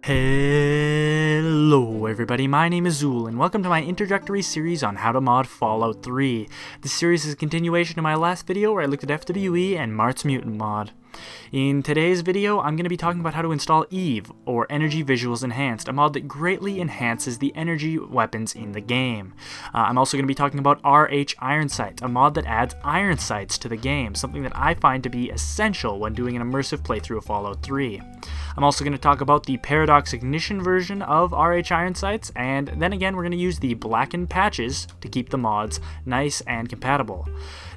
Hello everybody, my name is Zool, and welcome to my introductory series on how to mod Fallout 3. This series is a continuation of my last video where I looked at FWE and Mart's Mutant mod. In today's video, I'm going to be talking about how to install Eve, or Energy Visuals Enhanced, a mod that greatly enhances the energy weapons in the game. I'm also going to be talking about RH Ironsights, a mod that adds iron sights to the game, something that I find to be essential when doing an immersive playthrough of Fallout 3. I'm also going to talk about the Paradox Ignition version of RH Ironsights, and then again we're going to use the blackened patches to keep the mods nice and compatible.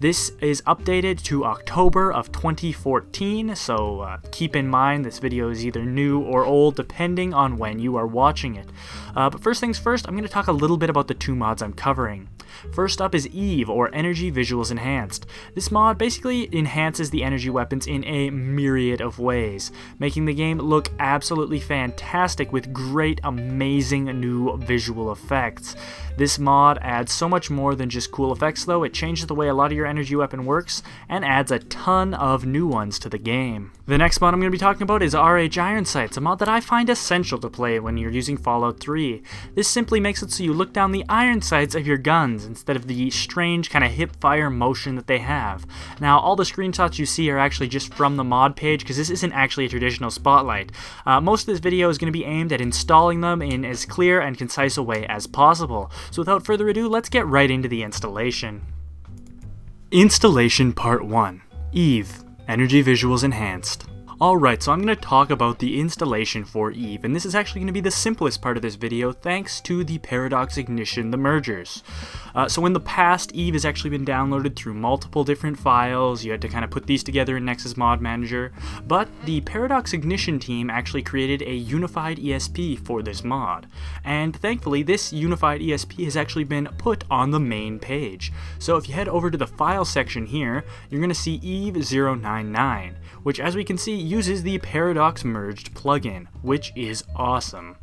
This is updated to October of 2014, so keep in mind this video is either new or old depending on when you are watching it. But first things first, I'm going to talk a little bit about the two mods I'm covering. First up is Eve, or Energy Visuals Enhanced. This mod basically enhances the energy weapons in a myriad of ways, making the game look absolutely fantastic with great, amazing new visual effects. This mod adds so much more than just cool effects though. It changes the way a lot of your energy weapon works and adds a ton of new ones to the game. The next mod I'm going to be talking about is RH Ironsights, a mod that I find essential to play when you're using Fallout 3. This simply makes it so you look down the iron sights of your guns instead of the strange kind of hip-fire motion that they have. Now, all the screenshots you see are actually just from the mod page because this isn't actually a traditional spotlight. Most of this video is going to be aimed at installing them in as clear and concise a way as possible. So without further ado, let's get right into the installation. Installation Part 1. Eve, Energy Visuals Enhanced. Alright, so I'm going to talk about the installation for Eve, and this is actually going to be the simplest part of this video thanks to the Paradox Ignition, the mergers. So in the past, Eve has actually been downloaded through multiple different files. You had to kind of put these together in Nexus Mod Manager, but the Paradox Ignition team actually created a unified ESP for this mod, and thankfully this unified ESP has actually been put on the main page. So if you head over to the file section here, you're going to see Eve 099, which as we can see uses the Paradox Merged plugin, which is awesome.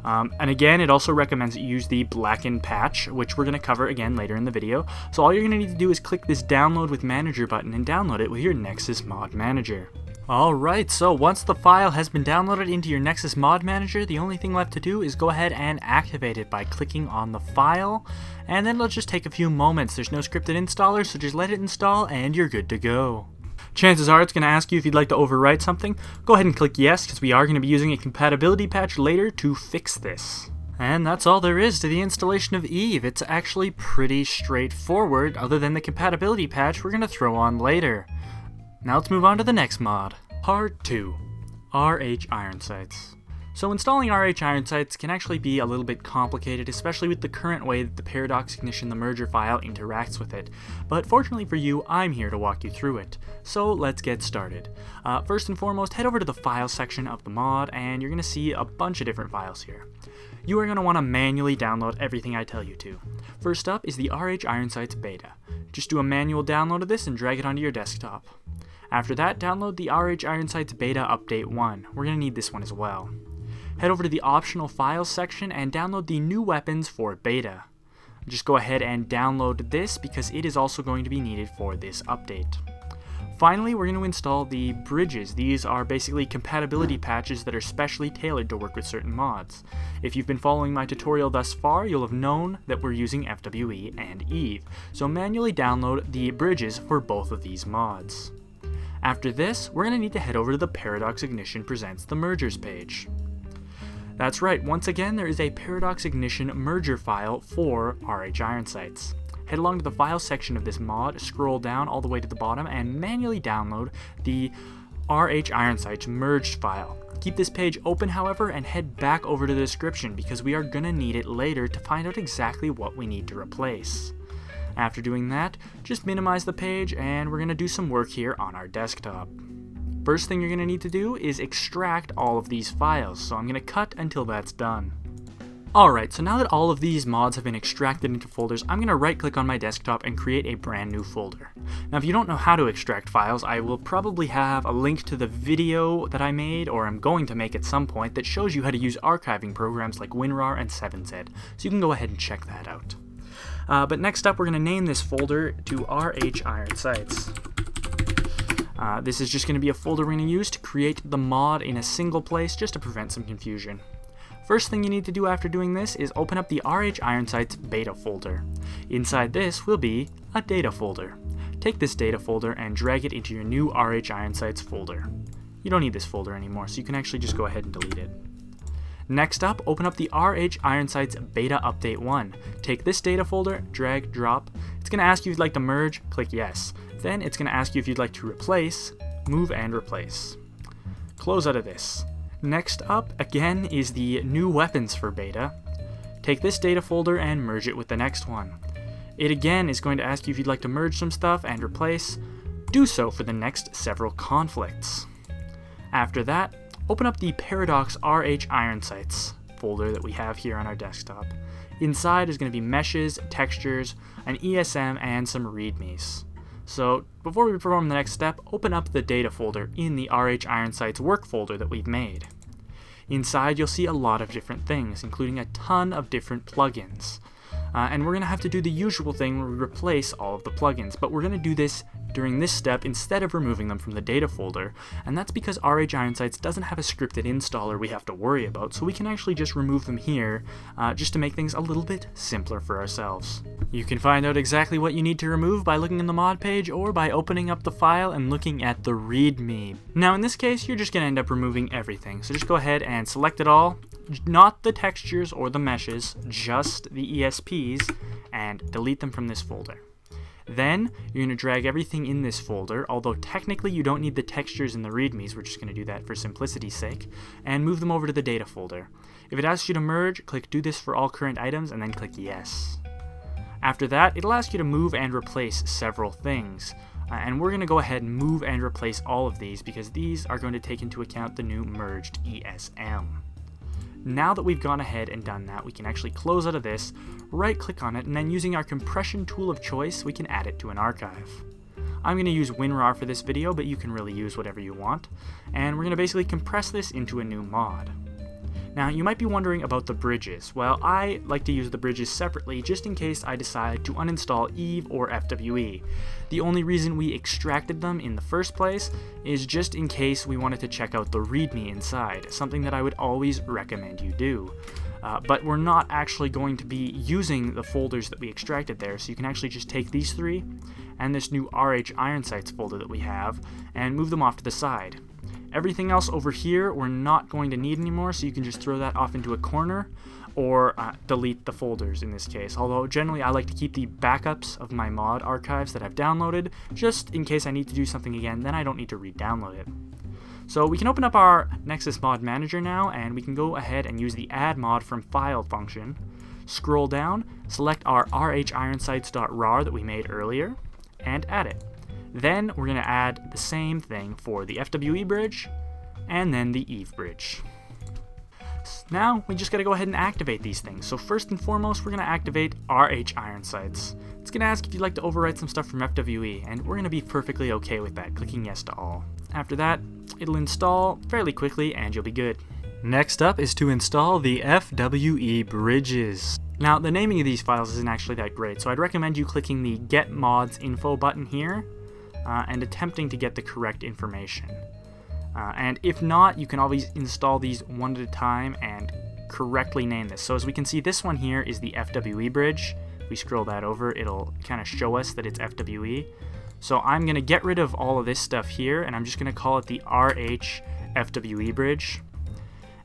And again, it also recommends that you use the blackened patch, which we're going to cover again later in the video. So all you're going to need to do is click this Download with Manager button and download it with your Nexus Mod Manager. Alright, so once the file has been downloaded into your Nexus Mod Manager, the only thing left to do is go ahead and activate it by clicking on the file, and then it'll just take a few moments. There's no scripted installer, so just let it install and you're good to go. Chances are it's going to ask you if you'd like to overwrite something. Go ahead and click yes, because we are going to be using a compatibility patch later to fix this. And that's all there is to the installation of Eve. It's actually pretty straightforward, other than the compatibility patch we're going to throw on later. Now let's move on to the next mod. Part 2. RH Ironsights. So installing RH Ironsights can actually be a little bit complicated, especially with the current way that the Paradox Ignition, the merger file, interacts with it. But fortunately for you, I'm here to walk you through it. So let's get started. First and foremost, head over to the file section of the mod, and you're going to see a bunch of different files here. You are going to want to manually download everything I tell you to. First up is the RH Ironsights beta. Just do a manual download of this and drag it onto your desktop. After that, download the RH Ironsights beta update 1. We're going to need this one as well. Head over to the optional files section and download the new weapons for beta. Just go ahead and download this because it is also going to be needed for this update. Finally, we're going to install the bridges. These are basically compatibility patches that are specially tailored to work with certain mods. If you've been following my tutorial thus far, you'll have known that we're using FWE and Eve, so manually download the bridges for both of these mods. After this, we're going to need to head over to the Paradox Ignition Presents the Mergers page. That's right, once again there is a Paradox Ignition merger file for RH Ironsights. Head along to the file section of this mod, scroll down all the way to the bottom, and manually download the RH Ironsights merged file. Keep this page open, however, and head back over to the description because we are going to need it later to find out exactly what we need to replace. After doing that, just minimize the page and we're going to do some work here on our desktop. First thing you're going to need to do is extract all of these files, so I'm going to cut until that's done. Alright, so now that all of these mods have been extracted into folders, I'm going to right click on my desktop and create a brand new folder. Now if you don't know how to extract files, I will probably have a link to the video that I made, or I'm going to make at some point, that shows you how to use archiving programs like WinRAR and 7Z, so you can go ahead and check that out. But next up we're going to name this folder to RH Ironsights. This is just going to be a folder we're going to use to create the mod in a single place just to prevent some confusion. First thing you need to do after doing this is open up the RH Ironsights beta folder. Inside this will be a data folder. Take this data folder and drag it into your new RH Ironsights folder. You don't need this folder anymore, so you can actually just go ahead and delete it. Next up, open up the RH Ironsights Beta Update 1. Take this data folder, drag, drop. It's going to ask you if you'd like to merge, click yes. Then it's going to ask you if you'd like to replace, move and replace. Close out of this. Next up, again, is the new weapons for beta. Take this data folder and merge it with the next one. It again is going to ask you if you'd like to merge some stuff and replace. Do so for the next several conflicts. After that, open up the Paradox RH Ironsights folder that we have here on our desktop. Inside is going to be meshes, textures, an ESM, and some readmes. So before we perform the next step, open up the data folder in the RH Ironsights work folder that we've made. Inside you'll see a lot of different things, including a ton of different plugins. And we're going to have to do the usual thing where we replace all of the plugins, but we're going to do this during this step instead of removing them from the data folder, and that's because RH Ironsights doesn't have a scripted installer we have to worry about, so we can actually just remove them here just to make things a little bit simpler for ourselves. You can find out exactly what you need to remove by looking in the mod page or by opening up the file and looking at the readme. Now in this case, you're just going to end up removing everything, so just go ahead and select it all, not the textures or the meshes, just the ESPs, and delete them from this folder. Then you're going to drag everything in this folder, although technically you don't need the textures in the readmes, we're just going to do that for simplicity's sake, and move them over to the data folder. If it asks you to merge, click do this for all current items and then click yes. After that, it'll ask you to move and replace several things. And we're going to go ahead and move and replace all of these because these are going to take into account the new merged ESM. Now that we've gone ahead and done that, we can actually close out of this, right click on it, and then using our compression tool of choice, we can add it to an archive. I'm going to use WinRAR for this video, but you can really use whatever you want. And we're going to basically compress this into a new mod. Now, you might be wondering about the bridges. Well, I like to use the bridges separately just in case I decide to uninstall Eve or FWE. The only reason we extracted them in the first place is just in case we wanted to check out the README inside, something that I would always recommend you do. But we're not actually going to be using the folders that we extracted there, so you can actually just take these three and this new RH Ironsights folder that we have and move them off to the side. Everything else over here we're not going to need anymore, so you can just throw that off into a corner or delete the folders in this case. Although generally I like to keep the backups of my mod archives that I've downloaded just in case I need to do something again, then I don't need to re-download it. So we can open up our Nexus Mod Manager now, and we can go ahead and use the add mod from file function. Scroll down, select our rhironsights.rar that we made earlier, and add it. Then we're going to add the same thing for the FWE bridge, and then the Eve bridge. Now we just got to go ahead and activate these things. So first and foremost, we're going to activate RH Ironsights. It's going to ask if you'd like to overwrite some stuff from FWE, and we're going to be perfectly okay with that, clicking yes to all. After that, it'll install fairly quickly and you'll be good. Next up is to install the FWE bridges. Now the naming of these files isn't actually that great, so I'd recommend you clicking the Get Mods Info button here and attempting to get the correct information. And if not, you can always install these one at a time and correctly name this. So as we can see, this one here is the FWE bridge. If we scroll that over, it'll kind of show us that it's FWE. So I'm going to get rid of all of this stuff here, and I'm just going to call it the RH FWE bridge.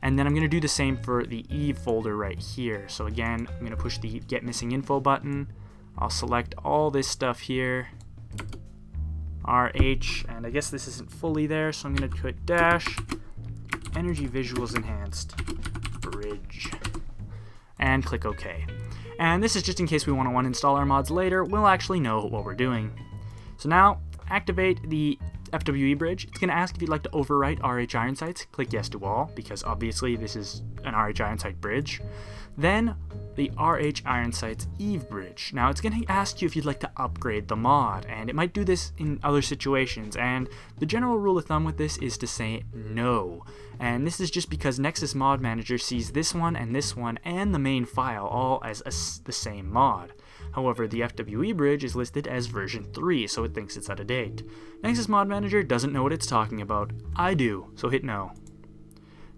And then I'm going to do the same for the Eve folder right here. So again, I'm going to push the Get Missing Info button. I'll select all this stuff here. RH, and I guess this isn't fully there, so I'm going to put dash Energy Visuals Enhanced Bridge and click OK. And this is just in case we want to uninstall our mods later, we'll actually know what we're doing. So now, activate the FWE bridge. It's going to ask if you'd like to overwrite RH Ironsights. Click yes to all, because obviously this is an RH Ironsight bridge. Then, the RH Ironsights Eve bridge. Now it's going to ask you if you'd like to upgrade the mod, and it might do this in other situations, and the general rule of thumb with this is to say no. And this is just because Nexus Mod Manager sees this one and the main file all as the same mod. However, the Fwe bridge is listed as version 3, so it thinks it's out of date. Nexus Mod Manager doesn't know what it's talking about. I do, so hit no.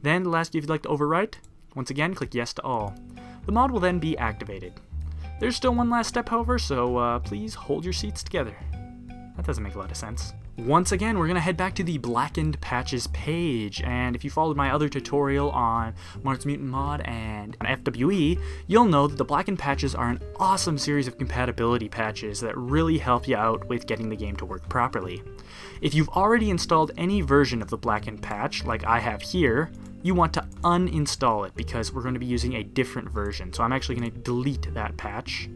Then, lastly, if you'd like to overwrite, once again, click yes to all. The mod will then be activated. There's still one last step, however, so please hold your seats together. That doesn't make a lot of sense. Once again, we're going to head back to the Blackened Patches page, and if you followed my other tutorial on Mart's Mutant Mod and FWE, you'll know that the Blackened Patches are an awesome series of compatibility patches that really help you out with getting the game to work properly. If you've already installed any version of the Blackened patch, like I have here, you want to uninstall it because we're going to be using a different version, so I'm actually going to delete that patch.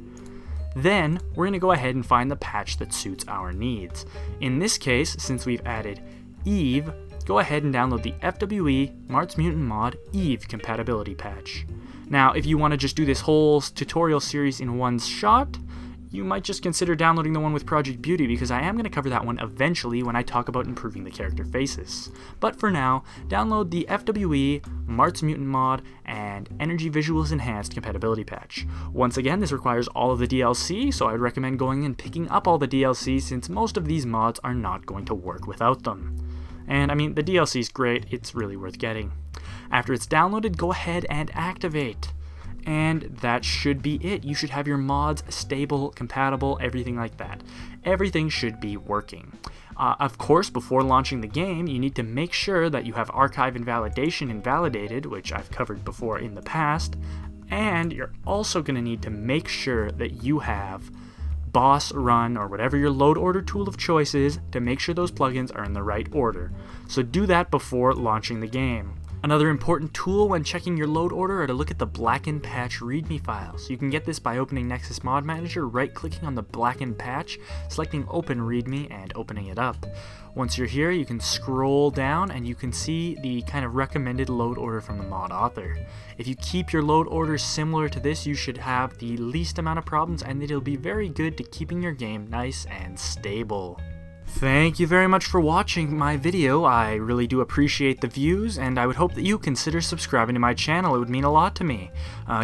Then, we're going to go ahead and find the patch that suits our needs. In this case, since we've added Eve, go ahead and download the FWE Mart's Mutant Mod Eve compatibility patch. Now, if you want to just do this whole tutorial series in one shot, you might just consider downloading the one with Project Beauty, because I am going to cover that one eventually when I talk about improving the character faces. But for now, download the FWE, Mart's Mutant Mod, and Energy Visuals Enhanced compatibility patch. Once again, this requires all of the DLC, so I would recommend going and picking up all the DLC since most of these mods are not going to work without them. And I mean, the DLC is great, it's really worth getting. After it's downloaded, go ahead and activate. And that should be it. You should have your mods stable, compatible, everything like that. Everything should be working. Of course, before launching the game, you need to make sure that you have archive invalidation invalidated, which I've covered before in the past, and you're also going to need to make sure that you have boss run or whatever your load order tool of choice is to make sure those plugins are in the right order. So do that before launching the game. Another important tool when checking your load order are to look at the Blackened Patch README files. You can get this by opening Nexus Mod Manager, right-clicking on the Blackened Patch, selecting Open README, and opening it up. Once you're here, you can scroll down and you can see the kind of recommended load order from the mod author. If you keep your load order similar to this, you should have the least amount of problems, and it'll be very good to keeping your game nice and stable. Thank you very much for watching my video. I really do appreciate the views, and I would hope that you consider subscribing to my channel. It would mean a lot to me.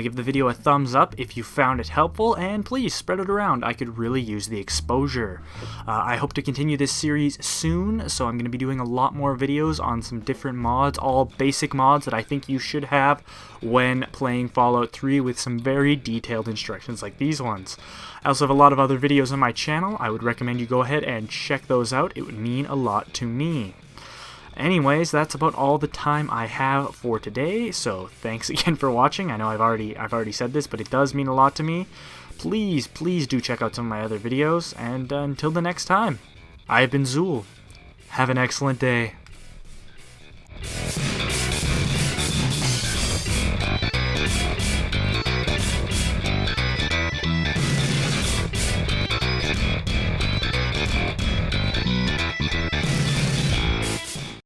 Give the video a thumbs up if you found it helpful, and please spread it around. I could really use the exposure. I hope to continue this series soon, so I'm going to be doing a lot more videos on some different mods, all basic mods that I think you should have when playing Fallout 3 with some very detailed instructions like these ones. I also have a lot of other videos on my channel. I would recommend you go ahead and check those out. It would mean a lot to me. Anyways, that's about all the time I have for today, so thanks again for watching. I know I've already said this, but it does mean a lot to me. Please do check out some of my other videos, and until the next time, I have been Zool. Have an excellent day.